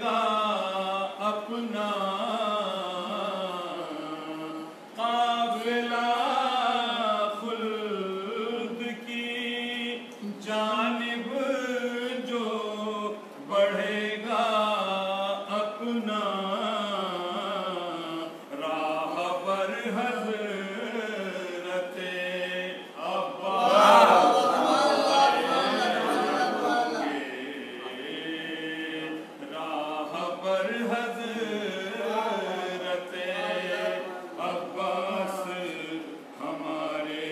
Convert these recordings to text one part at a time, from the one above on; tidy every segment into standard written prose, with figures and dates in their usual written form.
گا اپنا قافلہ خلد کی جانب جو بڑھے گا اپنا راہ پر حضرت عباس راہ پر حضرت عباس ہمارے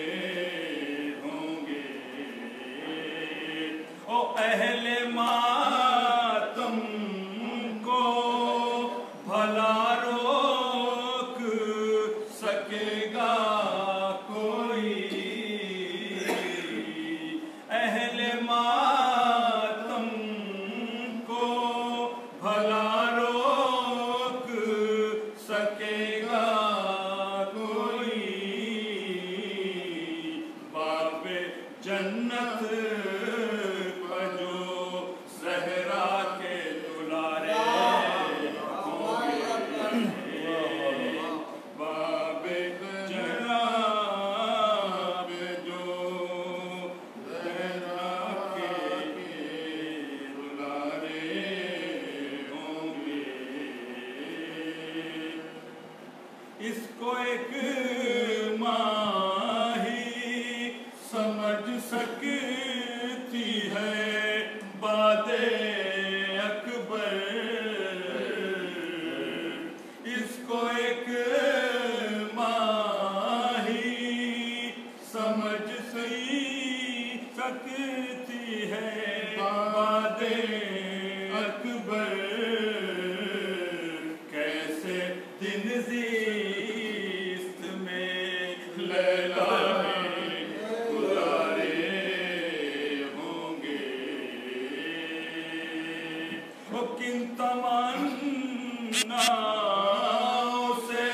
ہوں گے او اہل ماتم کو بھلا روک سکے گا کوئی اہل ماتم کو بھلا روک سکے گا کوئی باب جنت پر جو زہرا کے دلارے ہوں گے باب جناب جو زہرا کے دلارے ہوں گے اس کو ایک ماہی سمجھ سکتی ہے باد اکبر اس کو ایک ماہی سمجھ سکتی ہے باد اکبر کیسے دن زیست میں لیلا گزارے ہوں گے وہ کن تمناؤں سے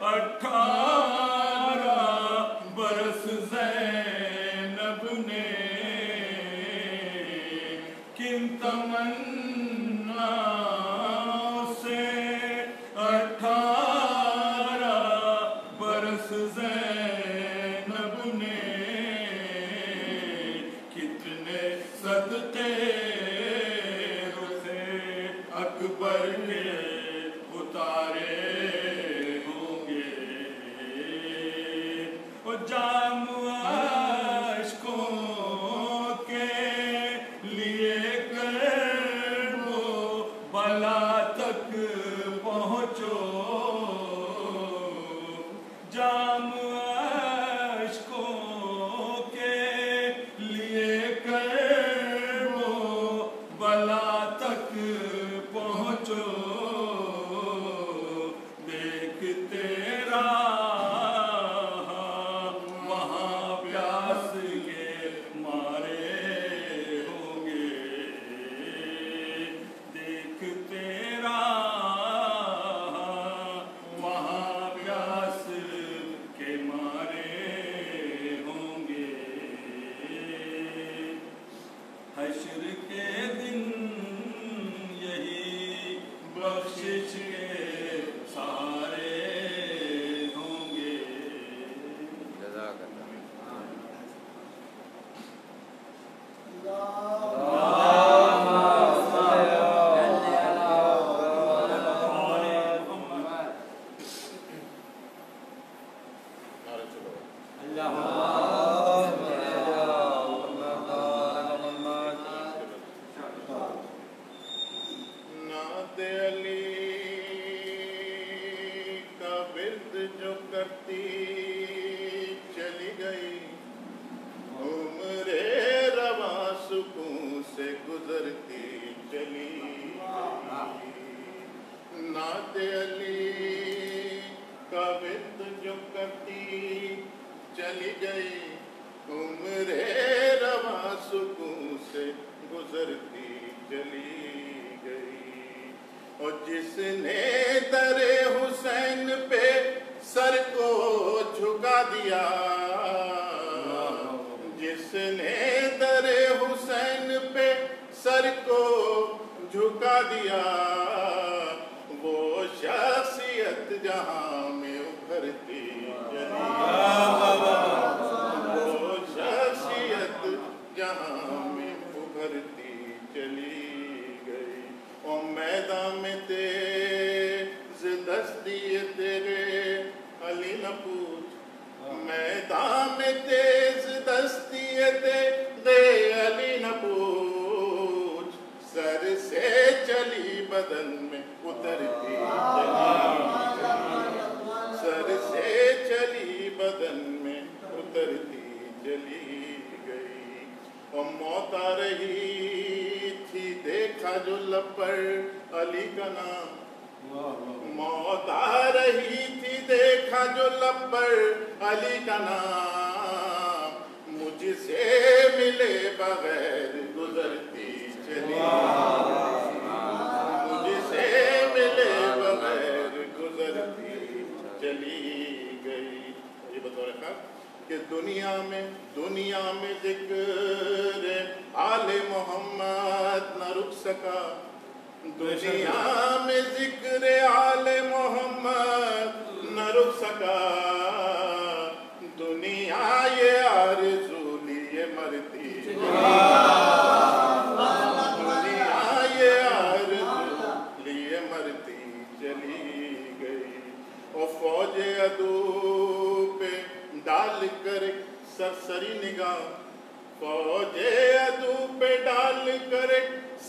18 برس زینب نے کن تمناؤں سے 18 برس زینب نے کتنے صدقے رخ اکبر کے اتارے ہوں گے وہ جام اشکوں کے لیے کر وہ بلا تک پہنچو جام اشکوں کے لیے کر وہ بلا تک پہنچو دیکھ تیرا وہاں پیاس کے مارے ہوں گے دیکھ تیرا وہاں پیاس کے مارے ہوں گے حشر کے دن یہی بخشش کے سارے ہوں گے جزاک اللہ نعت علی کا ورد جو کرتی چلی گئی عمر رواں سکون سے گزرتی چلی گئی نعت علی کا ورد جو کرتی چلی گئی عمر رواں سکون سے گزرتی چلی گئی اور جس نے در حسین پہ سر کو جھکا دیا جس نے در حسین پہ سر کو جھکا دکھا دیا وہ شخصیت جہاں میں ابھرتی چلی وہ شخصیت جہاں میں ابھرتی چلی گئی اور میدان میں تیز دستی تیرے علی نہ پوچھ میدان میں تیز دستی تیرے علی نہ پوچھ سر سے چلی بدن میں اترتی چلی سر سے چلی بدن میں اترتی چلی گئی اور موت آ رہی تھی دیکھا جو لب پر علی کا نام موت آ رہی تھی دیکھا جو لب پر علی کا نام مجھ سے ملے بغیر گزرتی چلی مجھ سے ملے بغیر گزرتی چلی گئی یہ بطور خاص کہ دنیا میں ذکر آل محمد نہ رک سکا دنیا میں ذکر آل محمد نہ رک سکا دنیا یہ آرزو لیے مرتی دنیا یہ آرزو لیے مرتی چلی گئی اور فوج عدو پہ ڈال کر سرسری نگاہ فوج عدو پہ ڈال کر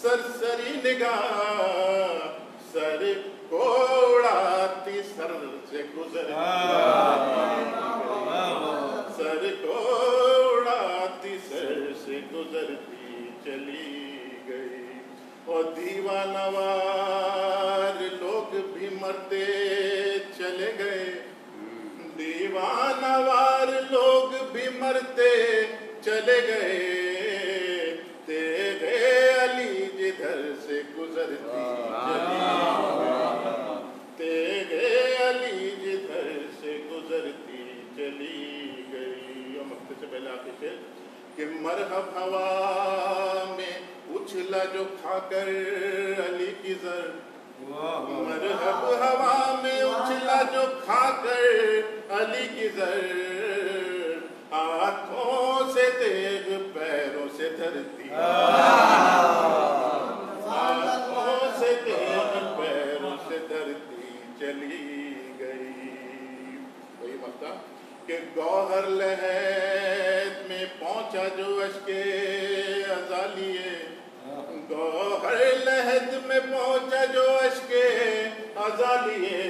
سرسری نگاہ سر کو اڑاتی سر سے گزرتی سر کو اڑاتی سر سے گزرتی چلی گئی اور دیوانہ وار لوگ بھی مرتے چلے گئے دیوانہ وار لوگ بھی مرتے چلے گئے تیرے علی جدھر سے گزرتی تیرے علی جدھر سے گزرتی چلی گئی اور مکتے سے پہلے آتے تھے کہ مرحب ہوا میں اچھلا جو کھا کر علی کی زر مرحب ہوا میں اچھلا جو کھا کر علی کی زر ہاتھوں سے تیغ پیروں سے دھرتی ہاتھوں سے تیغ پیروں سے دھرتی چلی گئی وہی مقطع کہ گوہر لہد میں پہنچا جو اشک ازالیے گوہر لہد میں پہنچا جو اشک ازالیے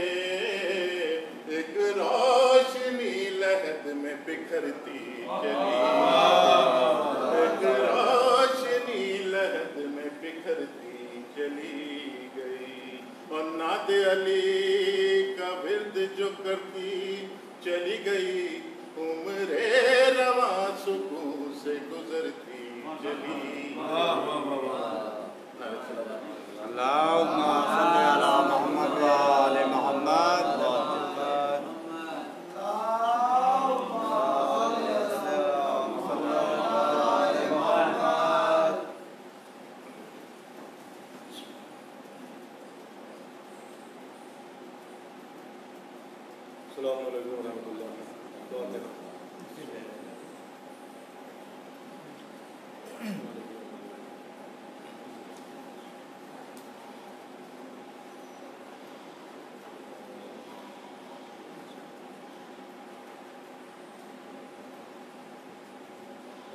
ایک روشنی لہد میں بکھرتی چلی ایک روشنی لہد میں بکھرتی چلی گئی اور نعت علی کا ورد جو کرتی چلی گئی عمر رواں سکون سے گزرتی چلی اللہم صلی علی محمد و آل محمد السلام علیکم ورحمۃ اللہ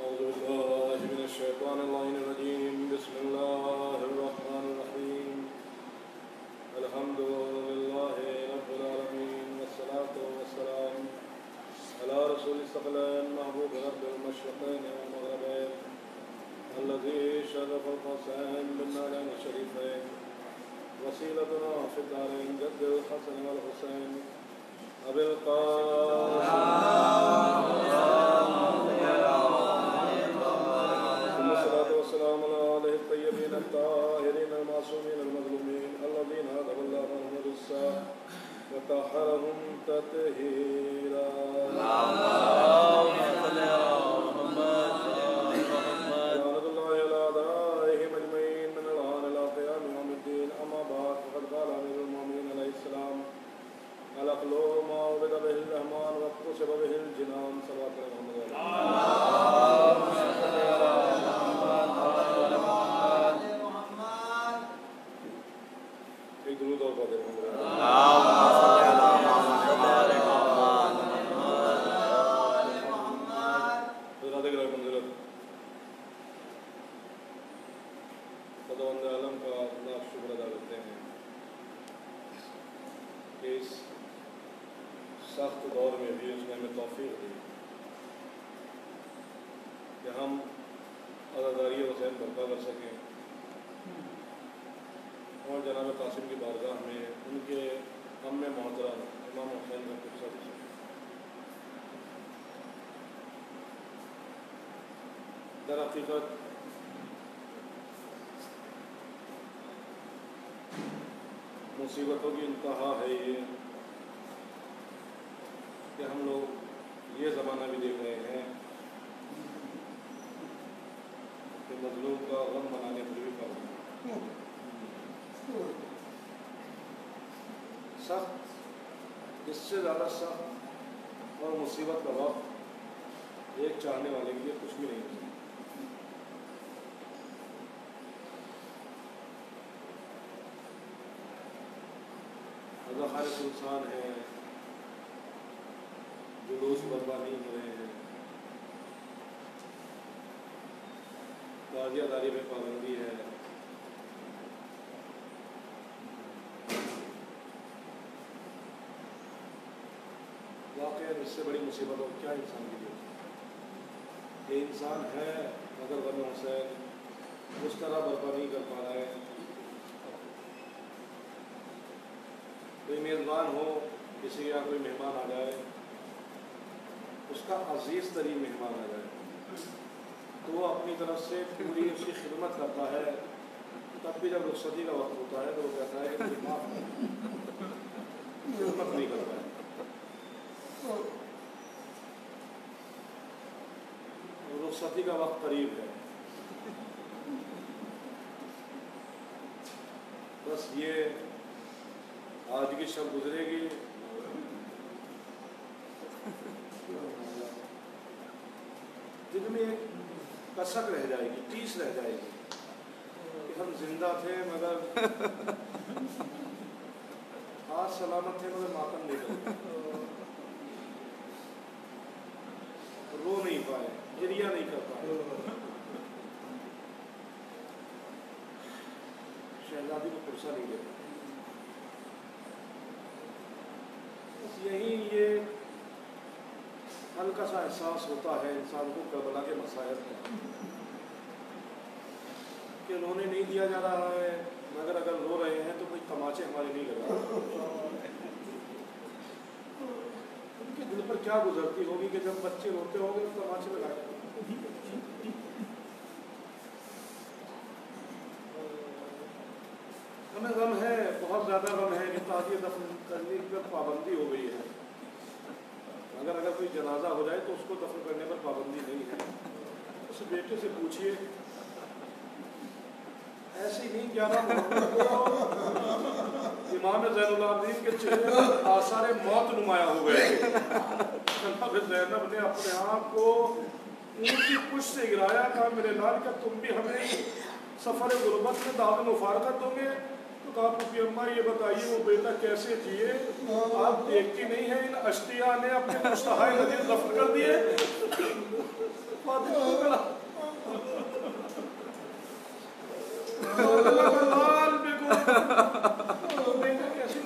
اعوذ باللہ من الشیطان اللعین الرجیم بسم اللہ الرحمن الرحیم الحمد للہ رب العالمین والصلاة والسلام على رسول الثقلین محبوب رب المشرقین والمغربین الذي شرف القوسین بالنارین الشریفین وسیلتنا فی الدارین جد الحسن والحسین ابی القاسم والسلام على آله الطيبين الطاهرين المعصومين المظلومين الذين هدوا الله عنهم بالساعة وطهرهم تطهيرا اللهم صل على محمد لعنة الله على أعدائهم أجمعين من الآن إلى قيام يوم الدين المعلوم وعبد به الرحمن واقتصب به الجنان صلوات محمد ایک درود اور پڑھ دیں خداوند عالم کا لاکھ شکر ادا کرتے ہیں کہ اس سخت دور میں بھی اس نے ہمیں توفیق دی کہ ہم عزاداری حسین برپا کر سکیں اور جناب قاسم کی بارگاہ میں ان کے ہم میں محترم امام حسین کا قصہ دے سکیں۔ در حقیقت مصیبتوں کی انتہا ہے یہ کہ ہم لوگ یہ زمانہ بھی دیکھ رہے ہیں کہ مظلوم کا غم منانے پر بھی پابند سخت، اس سے زیادہ سخت اور مصیبت کا وقت ایک چاہنے والے کے لیے کچھ بھی نہیں ہے۔ خارج انسان ہے، جلوس بربانی ہو رہے ہیں، تازیہ داری میں پابندی ہے، واقعہ اس سے بڑی مصیبت اور کیا انسان کی ضرورت ہے؟ یہ انسان ہے مگر غم حسین اس طرح برپا نہیں کر پا رہا ہے۔ کوئی میزبان ہو، کسی یا کوئی مہمان آ جائے، اس کا عزیز ترین مہمان آ جائے تو وہ اپنی طرف سے پوری اس کی خدمت کرتا ہے، تب بھی جب رخصتی کا وقت ہوتا ہے تو وہ کہتا ہے کہ مجھے معاف کریں، خدمت نہیں کرتا ہے۔ رخصتی کا وقت قریب ہے، بس یہ آج کی شب گزرے گی، دل میں ایک کسک رہ جائے گی، ٹیس رہ جائے گی کہ ہم زندہ تھے مگر ہاتھ سلامت تھے مگر ماتم نہیں کرتے، رو نہیں پائے، گریہ نہیں کر پائے، شہزادی کو پرسہ نہیں دے پائے۔ یہی یہ ہلکا سا احساس ہوتا ہے انسان کو کربلا کے مسائل میں کہ رونے نہیں دیا جا رہا ہے، مگر اگر رو رہے ہیں تو کوئی تماچے ہمارے نہیں لگا۔ ان کے دل پر کیا گزرتی ہوگی کہ جب بچے روتے ہوں گے تو تماچے لگائے۔ ہمیں غم ہے، بہت زیادہ غم ہے کہ تعزیہ دفن کرنے پر پابندی ہو گئی ہے، اگر کوئی جنازہ ہو جائے تو اس کو دفن کرنے پر پابندی نہیں ہے۔ اس بیٹے سے پوچھئے، ایسی نہیں 11 محرم کو امام زین العابدین کے چہرے پر آثار موت نمایاں ہو گئے، جناب زینب نے اپنے آپ کو ان کی پشت سے گرایا، کہا میرے لال کیا تم بھی ہمیں سفر غربت میں دعوت مفارقت دو گے؟ تو کہا پھوپھی اماں یہ بتائیے وہ بیٹا کیسے جیے؟ آپ دیکھتی نہیں ہیں ان اشتیاء نے اپنے مشتہائے نظیر دفن کر دیے۔ فاطمہ کو کہا لال بیگو بیٹا کیسے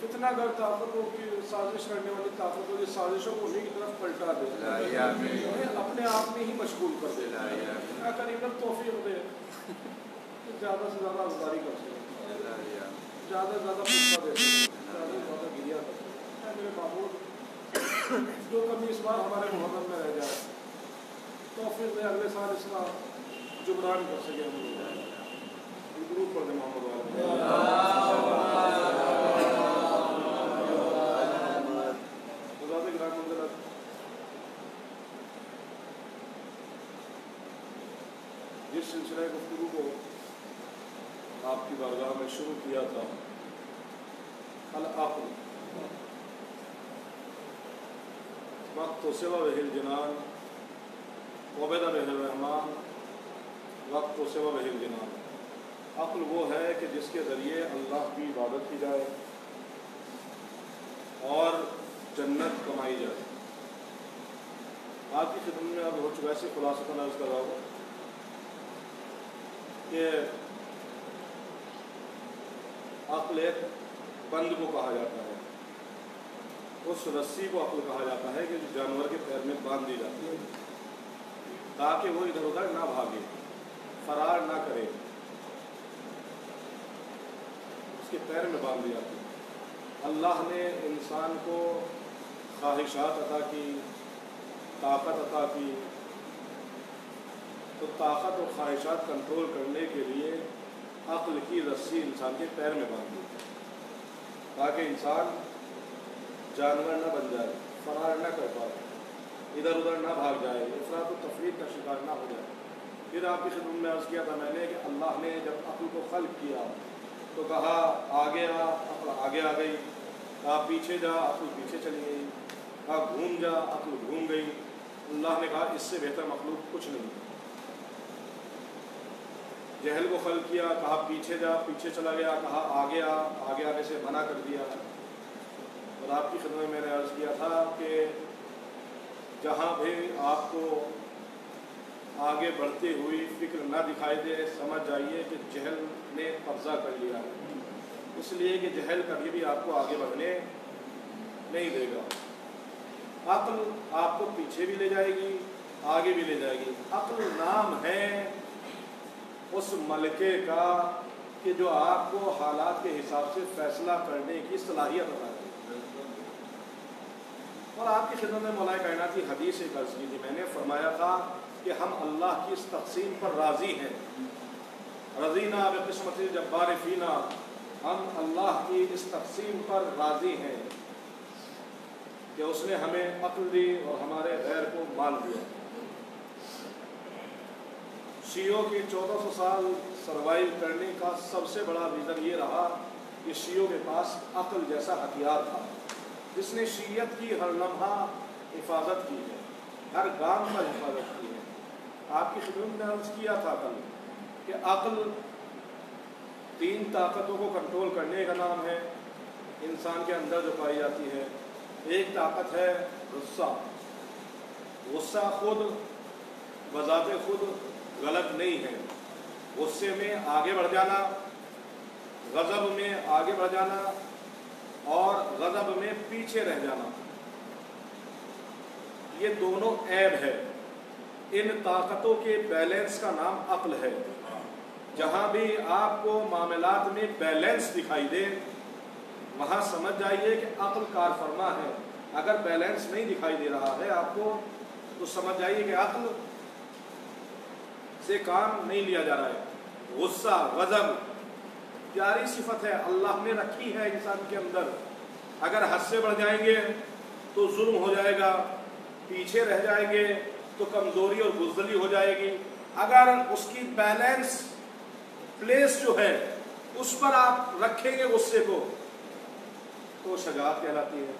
فتنہ گر طاقتوں کی سازش کرنے والی طاقتوں کی سازشوں کو انہیں کی طرف پلٹا دے، اپنے آپ میں ہی مشغول کر دے، قریباً توفیق دے زیادہ سے زیادہ عزاداری کر سکے، زیادہ سے زیادہ پوچھا دے سکے، زیادہ سے زیادہ گریا کر سکے۔ میرے معمول جو کمی اس بار ہمارے محرم میں رہ جائے توفیق دے اگلے سال اس کا جبران کر سکے ہم لوگ۔ درود پڑھ دیں محمد والے۔ جس سلسلہ گفتگو کو آپ کی بارگاہ میں شروع کیا تھا، العقل وقت سوا بہ الجنان عبید بہ الرحمان وقت سوا بہ الجنان۔ عقل وہ ہے کہ جس کے ذریعے اللہ کی عبادت کی جائے اور جنت کمائی جائے۔ آپ کی خدمت میں اب ہو چکا ہے، خلاصہ عرض کر رہا ہوں کہ عقل ایک بند کو کہا جاتا ہے، اس رسی کو عقل کہا جاتا ہے کہ جو جانور کے پیر میں باندھ دی جاتی ہے تاکہ وہ ادھر ادھر نہ بھاگے، فرار نہ کرے، اس کے پیر میں باندھ دی جاتی ہے۔ اللہ نے انسان کو خواہشات عطا کی، طاقت عطا کی، تو طاقت اور خواہشات کنٹرول کرنے کے لیے عقل کی رسی انسان کے پیر میں باندھ دی تاکہ انسان جانور نہ بن جائے، فرار نہ کر پائے، ادھر ادھر نہ بھاگ جائے، افراط و تفریط کا شکار نہ ہو جائے۔ پھر آپ کی خدمت میں عرض کیا تھا میں نے کہ اللہ نے جب عقل کو خلق کیا تو کہا آگے آ، عقل آگے آ گئی، کہا پیچھے جا، عقل پیچھے چلی گئی، کہا گھوم جا، عقل گھوم گئی۔ اللہ نے کہا اس سے بہتر مخلوق کچھ نہیں۔ جہل کو خلق کیا، کہا پیچھے جا، پیچھے چلا گیا، کہا آگے آ، آگے آنے سے منع کر دیا۔ اور آپ کی خدمت میں نے عرض کیا تھا کہ جہاں بھی آپ کو آگے بڑھتی ہوئی فکر نہ دکھائی دے، سمجھ جائیے کہ جہل نے قبضہ کر لیا ہے، اس لیے کہ جہل کبھی بھی آپ کو آگے بڑھنے نہیں دے گا۔ عقل آپ کو پیچھے بھی لے جائے گی، آگے بھی لے جائے گی۔ عقل نام ہے اس ملکے کا کہ جو آپ کو حالات کے حساب سے فیصلہ کرنے کی صلاحیت عطا ہے۔ اور آپ کی خدمت میں مولا کائنات کی حدیث ایک عرض کی تھی، میں نے فرمایا تھا کہ ہم اللہ کی اس تقسیم پر راضی ہیں، رضینا بقسمت الجبار فینا، ہم اللہ کی اس تقسیم پر راضی ہیں کہ اس نے ہمیں عقل دی اور ہمارے غیر کو مال دیا۔ شیعوں کی 1400 سال سروائیو کرنے کا سب سے بڑا ریزن یہ رہا کہ شیعوں کے پاس عقل جیسا ہتھیار تھا جس نے شیعت کی ہر لمحہ حفاظت کی ہے، ہر گام پر حفاظت کی ہے۔ آپ کی خدمت میں عرض کیا تھا کل کہ عقل 3 طاقتوں کو کنٹرول کرنے کا نام ہے انسان کے اندر جو پائی جاتی ہے۔ ایک طاقت ہے غصہ۔ غصہ خود بذات خود غلط نہیں ہے، غصے میں آگے بڑھ جانا، غضب میں آگے بڑھ جانا اور غضب میں پیچھے رہ جانا، یہ دونوں عیب ہے۔ ان طاقتوں کے بیلنس کا نام عقل ہے۔ جہاں بھی آپ کو معاملات میں بیلنس دکھائی دے وہاں سمجھ جائیے کہ عقل کار فرما ہے۔ اگر بیلنس نہیں دکھائی دے رہا ہے آپ کو تو سمجھ جائیے کہ عقل سے کام نہیں لیا جا رہا ہے۔ غصہ، غضب پیاری صفت ہے، اللہ نے رکھی ہے انسان کے اندر۔ اگر حد سے بڑھ جائیں گے تو ظلم ہو جائے گا، پیچھے رہ جائیں گے تو کمزوری اور بزدلی ہو جائے گی۔ اگر اس کی بیلنس پلیس جو ہے اس پر آپ رکھیں گے غصے کو تو شجاعت کہلاتی ہے،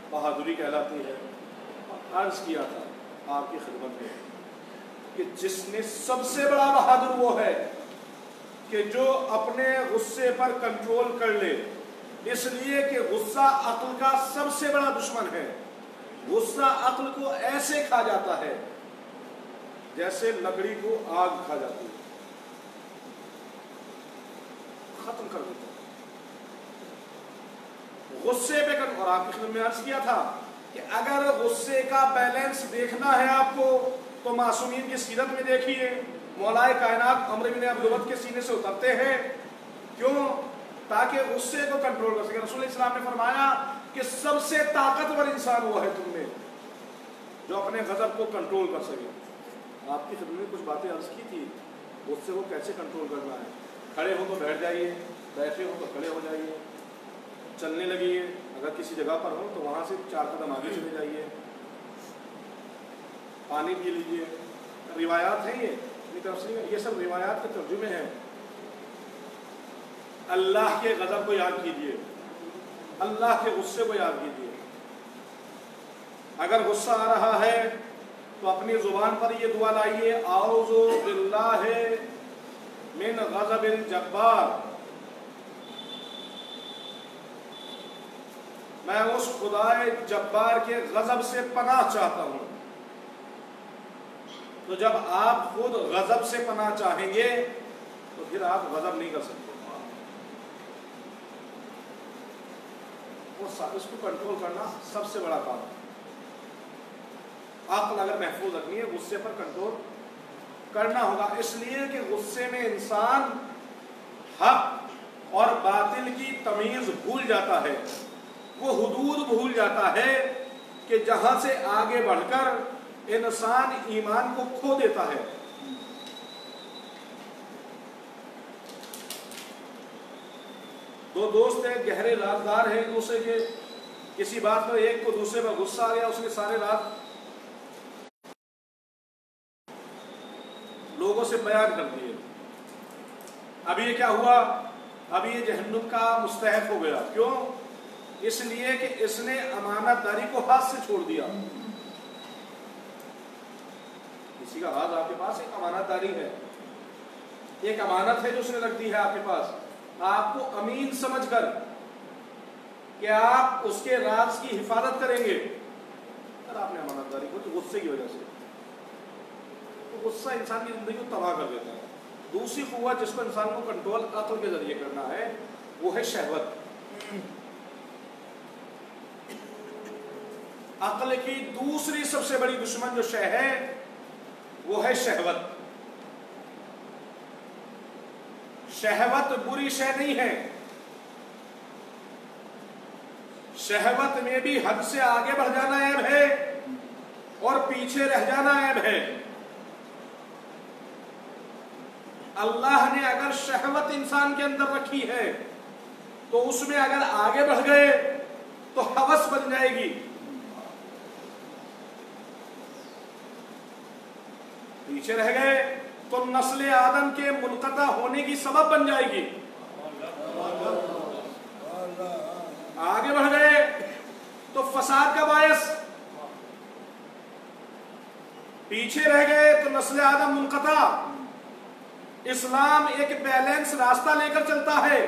بہادری کہلاتی ہے۔ عرض کیا تھا آپ کی خدمت میں کہ جس نے سب سے بڑا بہادر وہ ہے کہ جو اپنے غصے پر کنٹرول کر لے، اس لیے کہ غصہ عقل کا سب سے بڑا دشمن ہے۔ غصہ عقل کو ایسے کھا جاتا ہے جیسے لکڑی کو آگ کھا جاتی ہے، ختم کر دیتا ہے غصے پہ اور آپ کی خدمت میں عرض کیا تھا کہ اگر غصے کا بیلنس دیکھنا ہے آپ کو تو معصومین کی سیرت میں دیکھیے، مولا کائنات عمرو بن عبدالود کے سینے سے اترتے ہیں، کیوں؟ تاکہ غصے کو کنٹرول کر سکے۔ رسول اسلام نے فرمایا کہ سب سے طاقتور انسان وہ ہے تم میں جو اپنے غضب کو کنٹرول کر سکے۔ آپ کی خدمت میں کچھ باتیں عرض کی تھی، غصے کو کیسے کنٹرول کرنا ہے۔ کھڑے ہو تو بیٹھ جائیے، بیٹھے ہو تو کھڑے ہو جائیے، چلنے لگیے، اگر کسی جگہ پر ہو تو وہاں سے 4 قدم آگے چلے جائیے، پانی پی لیجیے۔ روایات ہیں یہ سب روایات کے ترجمے ہیں اللہ کے غضب کو یاد کیجیے، اللہ کے غصے کو یاد کیجیے۔ اگر غصہ آ رہا ہے تو اپنی زبان پر یہ دعا لائیے، اعوذ باللہ من غضب الجبار، میں اس خدائے جبار کے غضب سے پناہ چاہتا ہوں۔ تو جب آپ خود غضب سے پناہ چاہیں گے تو پھر آپ غضب نہیں کر سکتے، اس کو کنٹرول کرنا سب سے بڑا کام ہے۔ عقل اگر محفوظ رکھنی ہے، غصے پر کنٹرول کرنا ہوگا، اس لیے کہ غصے میں انسان حق اور باطل کی تمیز بھول جاتا ہے، وہ حدود بھول جاتا ہے کہ جہاں سے آگے بڑھ کر انسان ایمان کو کھو دیتا ہے۔ دو دوست ہیں، گہرے رازدار ہیں ایک دوسرے کے، کسی بات پر ایک کو دوسرے پر غصہ آ گیا، اس نے سارے رات لوگوں سے بیان کر دیے۔ اب یہ کیا ہوا؟ اب یہ جہنم کا مستحق ہو گیا۔ کیوں؟ اس لیے کہ اس نے امانت داری کو ہاتھ سے چھوڑ دیا۔ کسی کا راز آپ کے پاس ایک امانت داری ہے، ایک امانت ہے جو اس نے رکھ دی ہے آپ کے پاس، آپ کو امین سمجھ کر کہ آپ اس کے راز کی حفاظت کریں گے، اگر آپ نے امانت داری کو تو غصے کی وجہ سے، تو غصہ انسان کی زندگی کو تباہ کر دیتا ہے۔ دوسری قوت جس کو انسان کو کنٹرول عقل کے ذریعے کرنا ہے وہ ہے شہوت۔ عقل کی دوسری سب سے بڑی دشمن جو شے ہے وہ ہے شہوت۔ شہوت بری شے نہیں ہے، شہوت میں بھی حد سے آگے بڑھ جانا عیب ہے اور پیچھے رہ جانا عیب ہے۔ اللہ نے اگر شہوت انسان کے اندر رکھی ہے تو اس میں اگر آگے بڑھ گئے تو ہوس بن جائے گی، پیچھے رہ گئے تو نسل آدم کے منقطع ہونے کی سبب بن جائے گی، آگے بڑھ گئے تو فساد کا باعث، پیچھے رہ گئے تو نسل آدم منقطع۔ اسلام ایک بیلنس راستہ لے کر چلتا ہے۔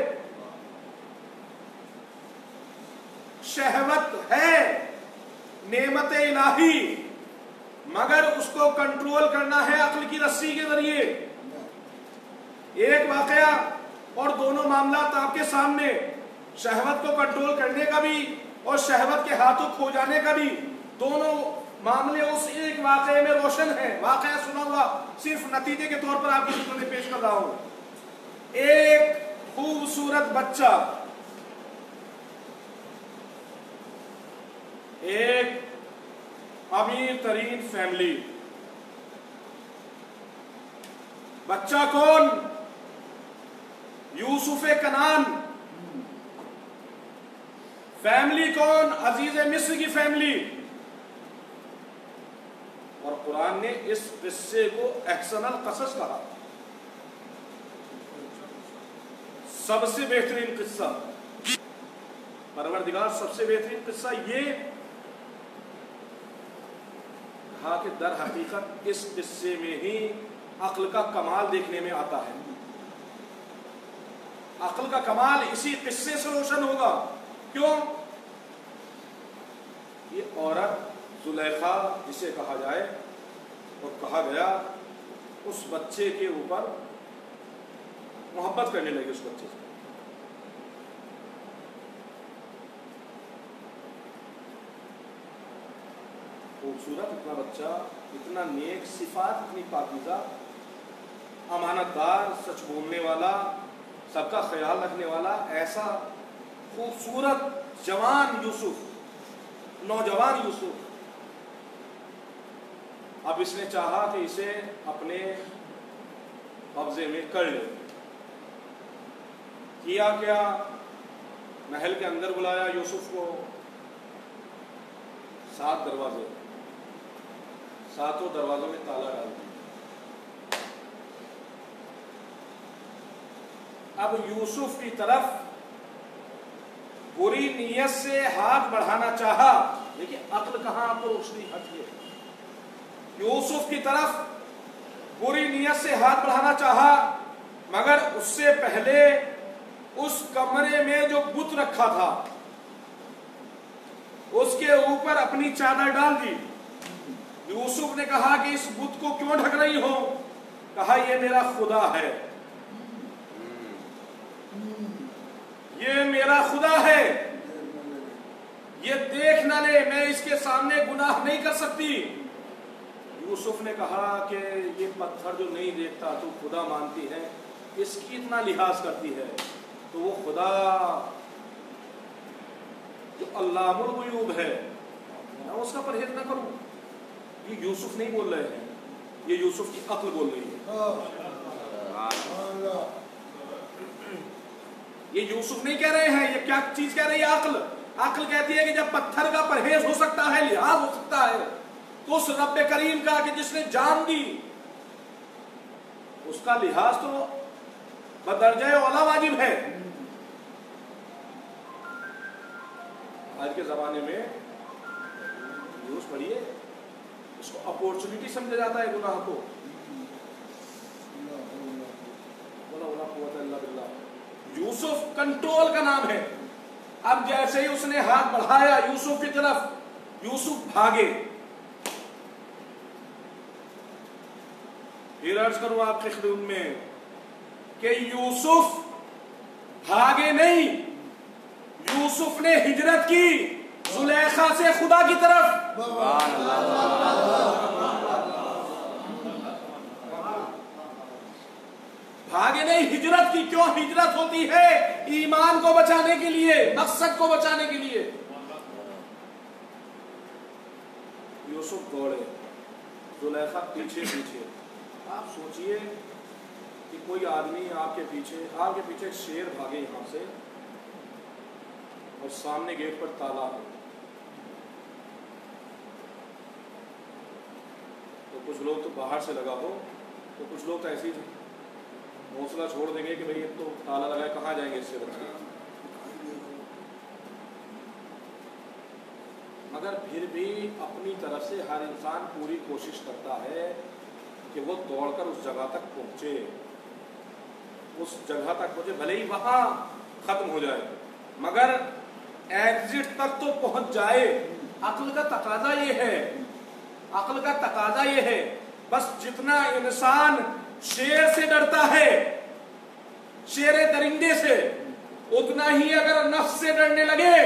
شہوت ہے نعمت الہی، مگر اس کو کنٹرول کرنا ہے عقل کی رسی کے ذریعے۔ ایک واقعہ اور دونوں معاملات آپ کے سامنے، شہوت کو کنٹرول کرنے کا بھی اور شہوت کے ہاتھوں کھو جانے کا بھی، دونوں معاملے اس ایک واقعے میں روشن ہیں۔ واقعہ سنا ہوا صرف نتیجے کے طور پر آپ کی خدمت میں پیش کر رہا ہوں۔ ایک خوبصورت بچہ، ایک امیر ترین فیملی، بچہ کون؟ یوسف کنعان۔ فیملی کون؟ عزیز مصر کی فیملی۔ اور قرآن نے اس قصے کو احسن القصص کہا، سب سے بہترین قصہ۔ پروردگار سب سے بہترین قصہ یہ کہا کہ در حقیقت اس قصے میں ہی عقل کا کمال دیکھنے میں آتا ہے۔ عقل کا کمال اسی قصے سے روشن ہوگا۔ کیوں؟ یہ عورت زلیخا جسے کہا جائے اور کہا گیا، اس بچے کے اوپر محبت کرنے لگی، اس بچے سے۔ خوبصورت اتنا بچہ، اتنا نیک صفات، اتنی پاکیزہ، امانت دار، سچ بولنے والا، سب کا خیال رکھنے والا، ایسا خوبصورت جوان یوسف، نوجوان یوسف۔ اب اس نے چاہا کہ اسے اپنے قبضے میں کر لے۔ کیا کیا؟ محل کے اندر بلایا یوسف کو، 7 دروازے، 7 دروازوں میں تالا ڈال دیا۔ اب یوسف کی طرف بری نیت سے ہاتھ بڑھانا چاہا، لیکن عقل کہاں آپ کو روشنی ہٹی ہے. یوسف کی طرف بری نیت سے ہاتھ بڑھانا چاہا، مگر اس سے پہلے اس کمرے میں جو بت رکھا تھا اس کے اوپر اپنی چادر ڈال دی. یوسف نے کہا کہ اس بت کو کیوں ڈھک رہی ہو؟ کہا یہ میرا خدا ہے، یہ میرا خدا ہے، یہ دیکھ نہ لے، میں اس کے سامنے گناہ نہیں کر سکتی. یوسف نے کہا کہ یہ پتھر جو نہیں دیکھتا تو خدا مانتی ہے، اس کی اتنا لحاظ کرتی ہے، تو وہ خدا جو علام الغیوب ہے میں اس کا پرہیز نہ کروں. یہ یوسف نہیں بول رہے ہیں، یہ یوسف کی عقل بول رہی ہے. یہ یوسف نہیں کہہ رہے ہیں، یہ کیا چیز کہہ رہی ہے؟ عقل. عقل کہتی ہے کہ جب پتھر کا پرہیز ہو سکتا ہے، لحاظ ہو سکتا ہے، تو اس رب کریم کا کہ جس نے جان دی اس کا لحاظ تو بدرجہ اولا واجب ہے. آج کے زمانے میں نیوز پڑھیے، اس کو اپورچونٹی سمجھا جاتا ہے گناہ کو. یوسف کنٹرول کا نام ہے. اب جیسے ہی اس نے ہاتھ بڑھایا یوسف کی طرف، یوسف بھاگے. پھر عرض کروں آپ کے خدمت میں کہ یوسف بھاگے نہیں، یوسف نے ہجرت کی زلیخا سے خدا کی طرف. بھاگے نہیں، ہجرت کی. کیوں ہجرت ہوتی ہے؟ ایمان کو بچانے کے لیے، مقصد کو بچانے کے لیے. یوسف دوڑے، زلیخا پیچھے پیچھے. آپ سوچئے کہ کوئی آدمی آپ کے پیچھے شیر بھاگے یہاں سے اور سامنے گیٹ پر تالا ہے، تو کچھ لوگ تو باہر سے لگا ہو، تو کچھ لوگ تو ایسے ہی حوصلہ چھوڑ دیں گے کہ بھئی اب تو تالا لگا ہے، کہاں جائیں گے اس سے بچ کے. مگر پھر بھی اپنی طرف سے ہر انسان پوری کوشش کرتا ہے کہ وہ دوڑ کر اس جگہ تک پہنچے، بھلے ہی وہاں ختم ہو جائے، مگر ایگزٹ تک تو پہنچ جائے. عقل کا تقاضا یہ ہے، بس جتنا انسان شیر سے ڈرتا ہے، شیر درندے سے، اتنا ہی اگر نفس سے ڈرنے لگے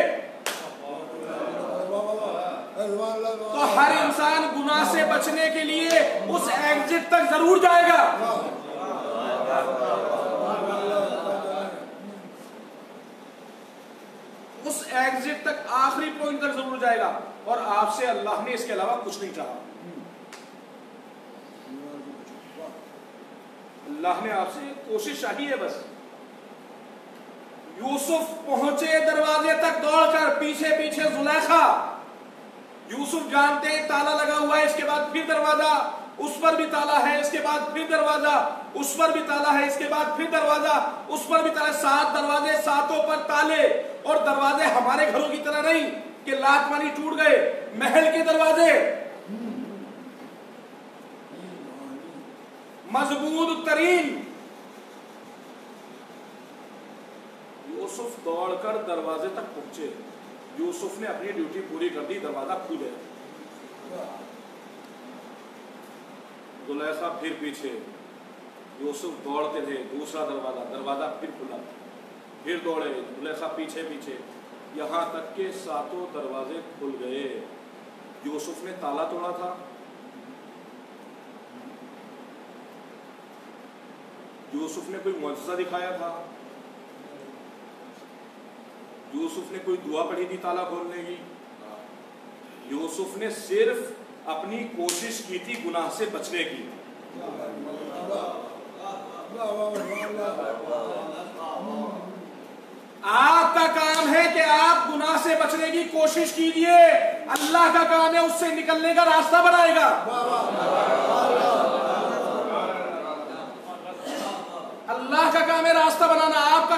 تو ہر انسان گناہ سے بچنے کے لیے اس ایگزٹ تک ضرور جائے گا. اس ایگزٹ تک، آخری پوائنٹ تک ضرور جائے گا. اور آپ سے اللہ نے اس کے علاوہ کچھ نہیں چاہا. اللہ نے آپ سے کوشش چاہی ہے بس. یوسف پہنچے دروازے تک دوڑ کر، پیچھے پیچھے زلیخا. یوسف جانتے ہیں تالا لگا ہوا ہے، اس کے بعد پھر دروازہ، اس پر بھی تالا ہے، اس کے بعد پھر دروازہ، اس پر بھی تالا ہے، اس کے بعد پھر دروازہ، اس پر بھی تالا. 7 دروازے، 7 پر تالے. اور دروازے ہمارے گھروں کی طرح نہیں کہ لات مانی ٹوٹ گئے، محل کے دروازے مضبوط ترین. یوسف دوڑ کر دروازے تک پہنچے. یوسف نے اپنی ڈیوٹی پوری کر دی، دروازہ کھل گیا. زلیخا پھر پیچھے، یوسف دوڑتے تھے، دوسرا دروازہ پھر کھلا، پھر دوڑے، زلیخا پیچھے پیچھے، یہاں تک کہ 7 دروازے کھل گئے. یوسف نے تالا توڑا تھا، یوسف نے کوئی معجزہ دکھایا تھا، یوسف نے کوئی دعا پڑھی تھی تالا کھولنے کی. یوسف نے صرف اپنی کوشش کی تھی گناہ سے بچنے کی. آپ کا کام ہے کہ آپ گناہ سے بچنے کی کوشش کیجئے، اللہ کا کام ہے اس سے نکلنے کا راستہ بنائے گا. اللہ کا کام ہے راستہ بنانا.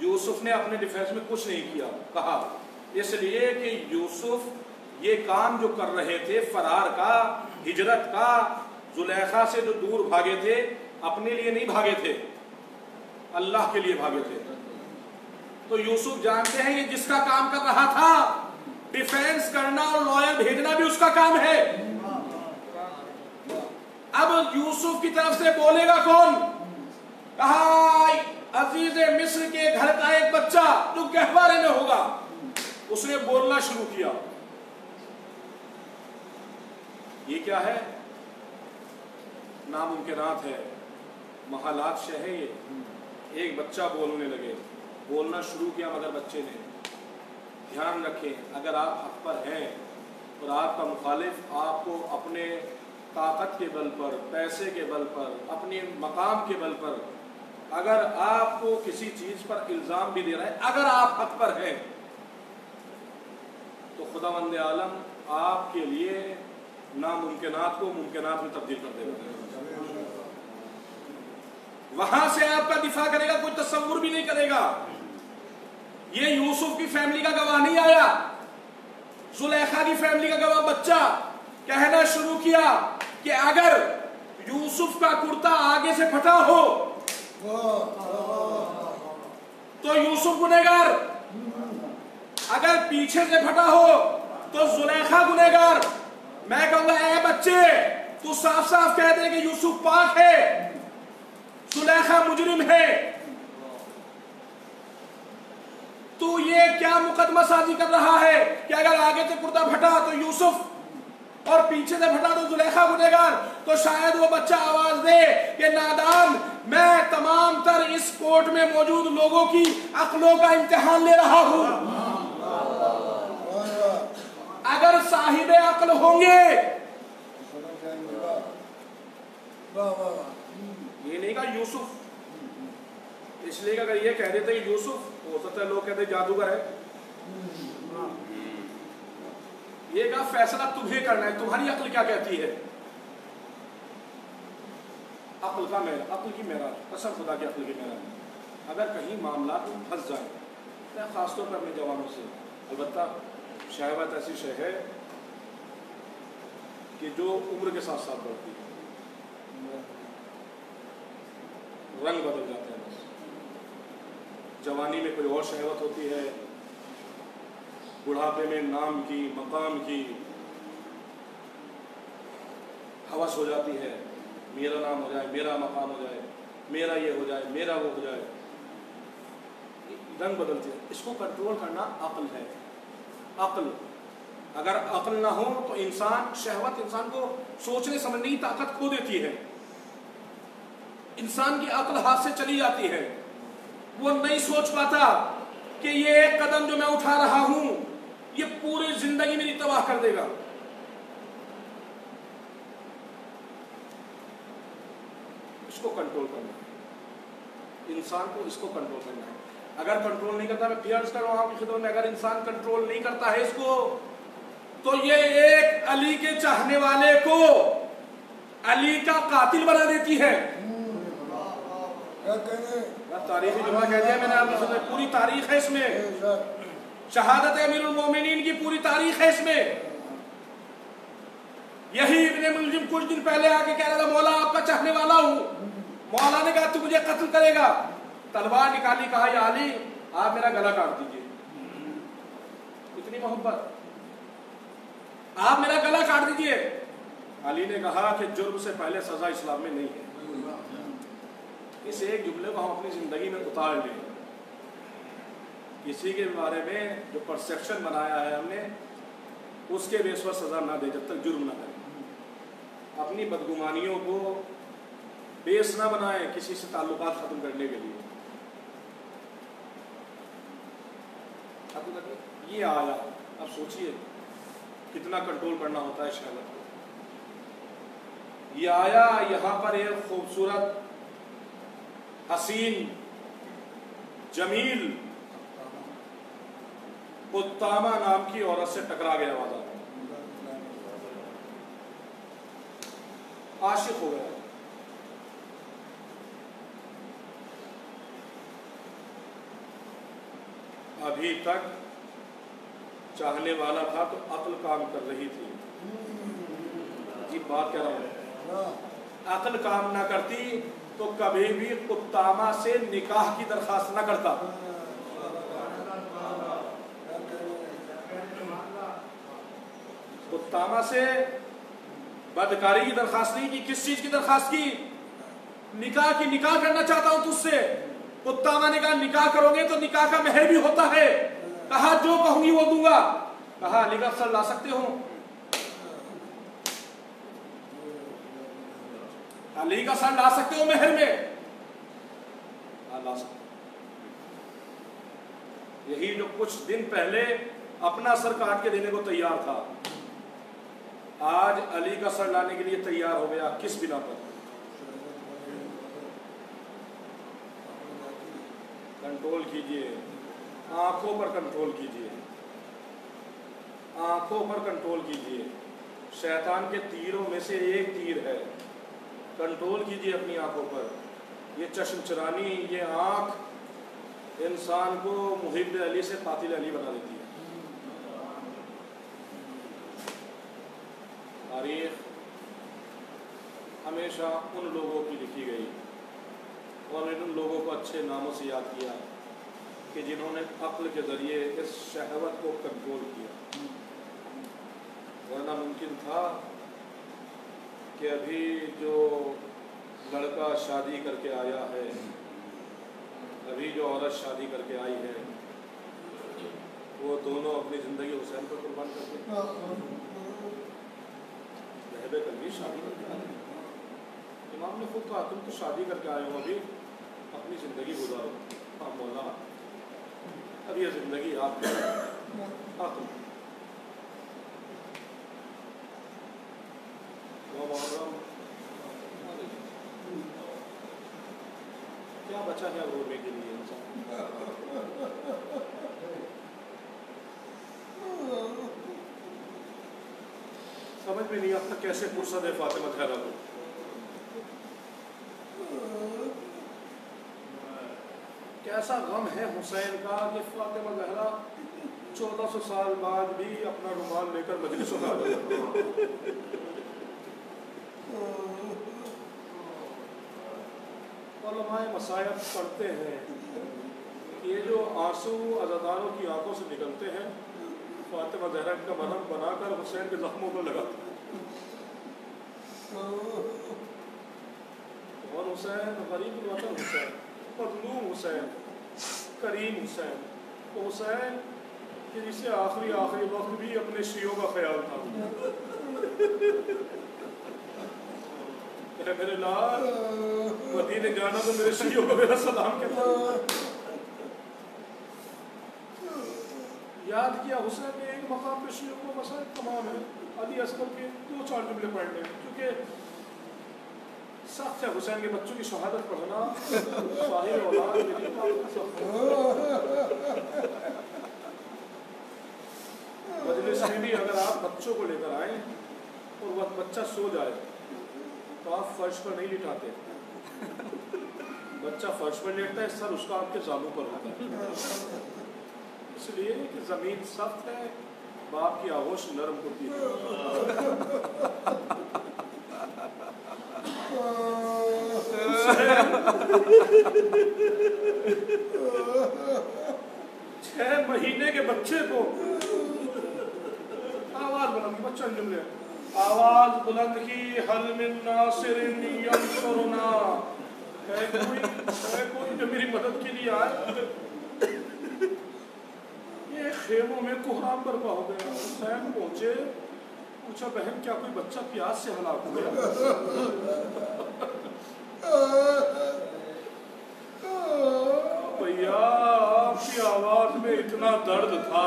یوسف نے اپنے ڈیفینس میں کچھ نہیں کیا، کہا اس لیے کہ یوسف یہ کام جو کر رہے تھے فرار کا، ہجرت کا، زلیخا سے جو دور بھاگے تھے، اپنے لیے نہیں بھاگے تھے، اللہ کے لیے بھاگے تھے۔ تو یوسف جانتے ہیں یہ جس کا کام کر رہا تھا، ڈیفینس کرنا اور لائر بھیجنا بھی اس کا کام ہے۔ اب یوسف کی طرف سے بولے گا کون؟ کہا عزیز مصر کے گھر کا ایک بچہ جو گہوارے میں ہوگا، اس نے بولنا شروع کیا۔ یہ کیا ہے؟ ناممکنات ہے، محالات شے ہے۔ یہ ایک بچہ بولنے لگے، بولنا شروع کیا مگر بچے نے۔ دھیان رکھیں، اگر آپ حق پر ہیں اور آپ کا مخالف آپ کو اپنے طاقت کے بل پر، پیسے کے بل پر، اپنے مقام کے بل پر اگر آپ کو کسی چیز پر الزام بھی دے رہا ہے، اگر آپ حق پر ہیں تو خداوند عالم آپ کے لیے ناممکنات کو ممکنات میں تبدیل کر دے گا۔ وہاں سے آپ کا دفاع کرے گا، کوئی تصور بھی نہیں کرے گا۔ یہ یوسف کی فیملی کا گواہ نہیں آیا، زلیخا کی فیملی کا گواہ بچہ کہنا شروع کیا کہ اگر یوسف کا کرتا آگے سے پھٹا ہو تو یوسف گنہگار، اگر پیچھے سے پھٹا ہو تو زلیخا گنہگار۔ میں کہوں گا اے بچے، تو صاف صاف کہہ دے کہ یوسف پاک ہے، زلیخا مجرم ہے۔ تو یہ کیا مقدمہ سازی کر رہا ہے کہ اگر آگے سے کرتا پھٹا تو یوسف اور پیچھے سے پھٹا تو زلیخا گنہگار؟ تو شاید وہ بچہ آواز دے کہ نادان، میں تمام تر اس کورٹ میں موجود لوگوں کی عقلوں کا امتحان لے رہا ہوں۔ اگر صاحب عقل ہوں گے، یہ نہیں کہا یوسف، اس لیے کہ اگر یہ کہہ دیتے کہ یوسف، ہو سکتا ہے لوگ کہتے جادوگر ہے۔ یہ کہا فیصلہ تمہیں کرنا ہے، تمہاری عقل کیا کہتی ہے؟ عقل کا معیار، عقل کی معیار، قسم خدا کی عقل کی معیار۔ اگر کہیں معاملات میں پھنس جائیں، میں خاص طور پر اپنے جوانوں سے، البتہ شہوت ایسی شے ہے کہ جو عمر کے ساتھ ساتھ بڑھتی ہے، رنگ بدل جاتے ہیں۔ بس جوانی میں کوئی اور شہوت ہوتی ہے، بڑھاپے میں نام کی، مقام کی ہوس ہو جاتی ہے، میرا نام ہو جائے، میرا مقام ہو جائے، میرا یہ ہو جائے، میرا وہ ہو جائے، رنگ بدلتی ہے۔ اس کو کنٹرول کرنا عقل ہے۔ عقل، اگر عقل نہ ہو تو انسان، شہوت انسان کو سوچنے سمجھنے کی طاقت کھو دیتی ہے، انسان کی عقل ہاتھ سے چلی جاتی ہے، وہ نہیں سوچ پاتا کہ یہ ایک قدم جو میں اٹھا رہا ہوں یہ پوری زندگی میری تباہ کر دے گا۔ اس کو کنٹرول کرنا ہے، انسان کو اس کو کنٹرول کرنا ہے۔ اگر کنٹرول نہیں کرتا، میں پھر عرض کر رہا ہوں آپ کی خدمت میں، اگر انسان کنٹرول نہیں کرتا ہے اس کو، تو یہ ایک علی کے چاہنے والے کو علی کا قاتل بنا دیتی ہے۔ تاریخی جملہ کہہ دیا میں نے آپ کو، پوری تاریخ ہے اس میں، شہادت امیر المومنین کی پوری تاریخ ہے اس میں۔ یہی ابن ملجم کچھ دن پہلے آ کے کہہ رہا تھا مولا آپ کا چاہنے والا ہوں، مولا نے کہا تو مجھے قتل کرے گا، تلوار نکالی، کہا یا علی آپ میرا گلا کاٹ دیجئے، اتنی محبت، آپ میرا گلا کاٹ دیجئے۔ علی نے کہا کہ جرم سے پہلے سزا اسلام میں نہیں ہے۔ اس ایک جملے کو ہم اپنی زندگی میں اتار لیں، کسی کے بارے میں جو پرسیپشن بنایا ہے ہم نے، اس کے بیس پر سزا نہ دے جب تک جرم نہ کرے۔ اپنی بدگمانیوں کو بیس نہ بنائیں کسی سے تعلقات ختم کرنے کے لیے۔ یہ آیا، اب سوچئے کتنا کنٹرول کرنا ہوتا ہے شہوت کو۔ یہ آیا، یہاں پر ایک خوبصورت، حسین، جمیل قطامہ نام کی عورت سے ٹکرا گیا، وعدہ عاشق ہو گیا۔ ابھی تک چاہنے والا تھا تو عقل کام کر رہی تھی. جی بات کہہ رہا ہوں، عقل کام نہ کرتی تو کبھی بھی قطامہ سے نکاح کی درخواست نہ کرتا. قطامہ سے بدکاری کی درخواست نہیں کی. کس چیز کی درخواست کی؟ نکاح کی. نکاح کرنا چاہتا ہوں تجھ سے. قطامہ نے کہا نکاح کرو گے تو نکاح کا مہر بھی ہوتا ہے. کہا جو کہوں گی وہ دوں گا. کہا علی کا سر لا سکتے ہو؟ علی کا سر لا سکتے ہو مہر میں؟ لا سکتے. یہی جو کچھ دن پہلے اپنا سر کاٹ کے دینے کو تیار تھا، آج علی کا سر لانے کے لیے تیار ہو گیا. کس بنا پر؟ کنٹرول کیجئے، آنکھوں پر کنٹرول کیجئے، آنکھوں پر کنٹرول کیجئے. شیطان کے تیروں میں سے ایک تیر ہے. کنٹرول کیجئے اپنی آنکھوں پر. یہ چشم چرانی، یہ آنکھ انسان کو محب علی سے قاتل علی بنا دیتی ہے. تاریخ ہمیشہ ان لوگوں کی لکھی گئی اور ان لوگوں کو اچھے ناموں سے یاد کیا کہ جنہوں نے عقل کے ذریعے اس شہوت کو کنٹرول کیا. ورنہ ممکن تھا کہ ابھی جو لڑکا شادی کر کے آیا ہے، ابھی جو عورت شادی کر کے آئی ہے، وہ دونوں اپنی زندگی حسین پر قربان کر دیں. رہبے قلبی شادی کر کے آئے. امام نے خود کہا تم تو شادی کر کے آئے ہو، ابھی اپنی زندگی گزارو. ہاں مولا اب یہ زندگی آپ کی. ہاں تم کیا بچا ہے رونے کے لیے انسان؟ سمجھ میں نہیں آتا کیسے فرصت ہے فاطمہ زہرا کو. کیسا غم ہے حسین کا کہ فاطمہ زہرا 1400 سال بعد بھی اپنا رومال لے کر مجلس میں آ گئی. علماء مصائب پڑھتے ہیں کہ یہ جو آنسو عزاداروں کی آنکھوں سے نکلتے ہیں فاطمہ زہرا کا مرہم بنا کر حسین کے زخموں کو لگاتے ہیں. اور حسین غریب الوطن حسین، مظلوم حسین، کریم حسین، وہ حسین کہ جسے آخری وقت بھی اپنے شیعوں کا خیال تھا. میرے لال مدینے جانا تو میرے شیعوں کو میرا سلام کہتا. یاد کیا حسین نے ایک مقام پہ شیعوں کو مسائل تمام ہے. علی اصغر کے 2-4 جملے پڑھ لیں کیونکہ سخت ہے حسین کے بچوں کی شہادت پڑھنا. صاحب اولاد میری مجلس میں بھی اگر آپ بچوں کو لے کر آئیں اور وہ بچہ سو جائے تو آپ فرش پر نہیں لٹاتے. بچہ فرش پر لیٹتا ہے، سر اس کا آپ کے زانوں پر ہوتا ہے. اس لیے کہ زمین سخت ہے، باپ کی آغوش نرم ہوتی ہے. چھ مہینے کے بچے کو آواز بلند، بچہ جملے آواز بلند کی، حل من ناصر ینصرنا، ہے کوئی جو میری مدد کے لیے آئے. یہ خیموں میں کوہرام برپا ہو گیا. حسین پہنچے، پوچھا بہن کیا کوئی بچہ پیاس سے ہلاک ہو گیا؟ بھیا آپ کی آواز میں اتنا درد تھا.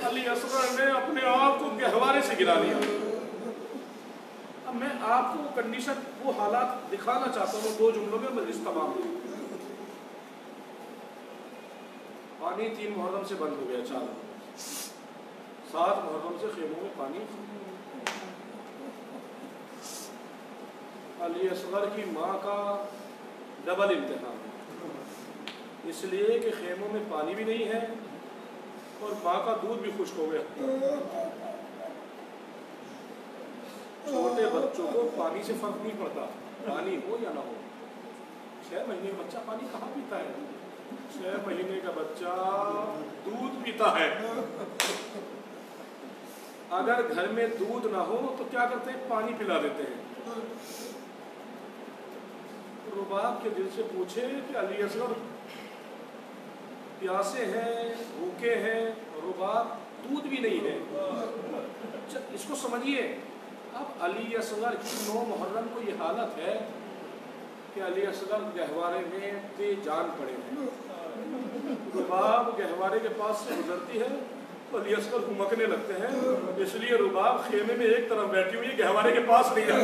علی اصغر نے اپنے آپ کو گہوارے سے گرا لیا. اب میں آپ کو کنڈیشن وہ حالات دکھانا چاہتا ہوں 2 جملوں میں مجلس تمام ہے. پانی 3 محرم سے بند ہو گیا، 7 محرم سے خیموں میں پانی. علی اصغر کی ماں کا ڈبل امتحان. اس لیے کہ خیموں میں پانی بھی نہیں ہے اور ماں کا دودھ بھی خشک ہو گیا۔ چھوٹے بچوں کو پانی سے فرق نہیں پڑتا، پانی ہو یا نہ ہو۔ 6 مہینے کا بچہ پانی کہاں پیتا ہے؟ 6 مہینے کا بچہ دودھ پیتا ہے۔ اگر گھر میں دودھ نہ ہو تو کیا کرتے ہیں؟ پانی پلا دیتے ہیں۔ رباب کے دل سے پوچھے کہ علی اصغر پیاسے ہیں، بھوکے ہیں، رباب دودھ بھی نہیں ہے۔ اس کو سمجھیے، اب علی اصغر کی 9 محرم کو یہ حالت ہے کہ علی اصغر گہوارے میں بے جان پڑے ہیں۔ رباب گہوارے کے پاس سے گزرتی ہے تو علی اصغر گھمکنے لگتے ہیں، اس لیے رباب خیمے میں ایک طرف بیٹھی ہوئی ہے، گہوارے کے پاس نہیں ہے۔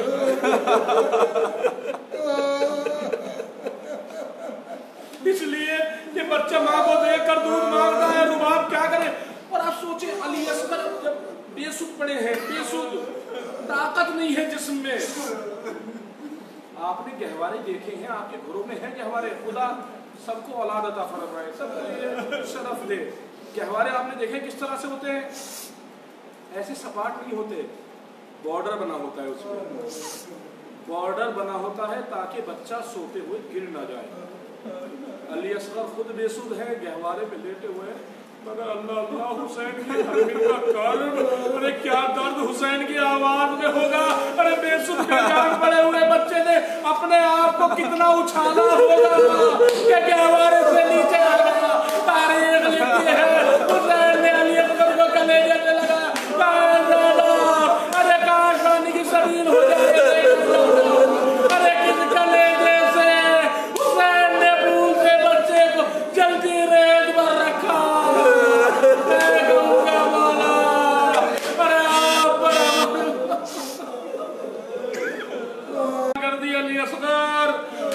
اس لیے کہ بچہ ماں کو دیکھ کر دودھ مانگتا ہے، رباب کیا کرے؟ اور آپ سوچیں علی اصغر جب بے سود پڑے ہیں، بے سود، طاقت نہیں ہے جسم میں۔ آپ نے گہوارے دیکھے ہیں، آپ کے گھروں میں ہیں گہوارے؟ خدا سب کو اولاد عطا فرمائے، سب کو یہ شرف دے۔ گہوارے آپ نے دیکھے کس طرح سے ہوتے ہیں؟ ایسے سپاٹ نہیں ہوتے، بارڈر بنا ہوتا ہے، اس میں بارڈر بنا ہوتا ہے تاکہ بچہ سوتے ہوئے گر نہ جائے۔ علی اصغر خود بے سود ہے، گہوارے میں لیٹے ہوئے، مگر اللہ اللہ حسین کی حرمین کا قلب، ارے کیا درد حسین کی آواز میں ہوگا۔ ارے بے سود کے جان پڑے ہوئے بچے نے اپنے آپ کو کتنا اچھالا ہوگا کہ گہوارے سے نیچے آ گیا۔ تاریخ لکھتی ہے حسین نے علی اصغر کو کلیجے سے لگا، ارے کاش رانی کی سبیل ہو جائے، ارے کس کلیجے سے حسین نے پھول سے بچے کو جلدی ریت پر رکھا۔ کر دی علی اصغر،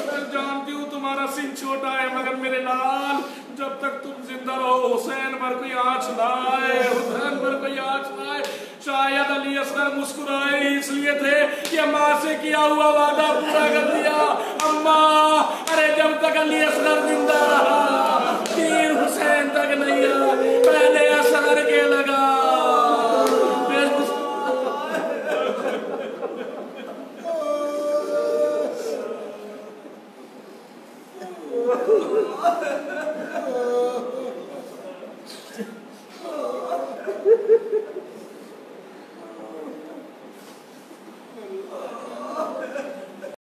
میں جانتی ہوں تمہارا سن چھوٹا ہے، مگر میرے لال جب تک تم زندہ رہو حسین پر کوئی آنچ نہ آئے، حسین پر کوئی آنچ نہ آئے۔ شاید علی اصغر مسکرائے اس لیے تھے کہ ماں سے کیا ہوا وعدہ پورا کر دیا۔ اماں، ارے جب تک علی اصغر زندہ رہا تیر حسین تک نہیں آیا، پہلے اصغر کے لگا۔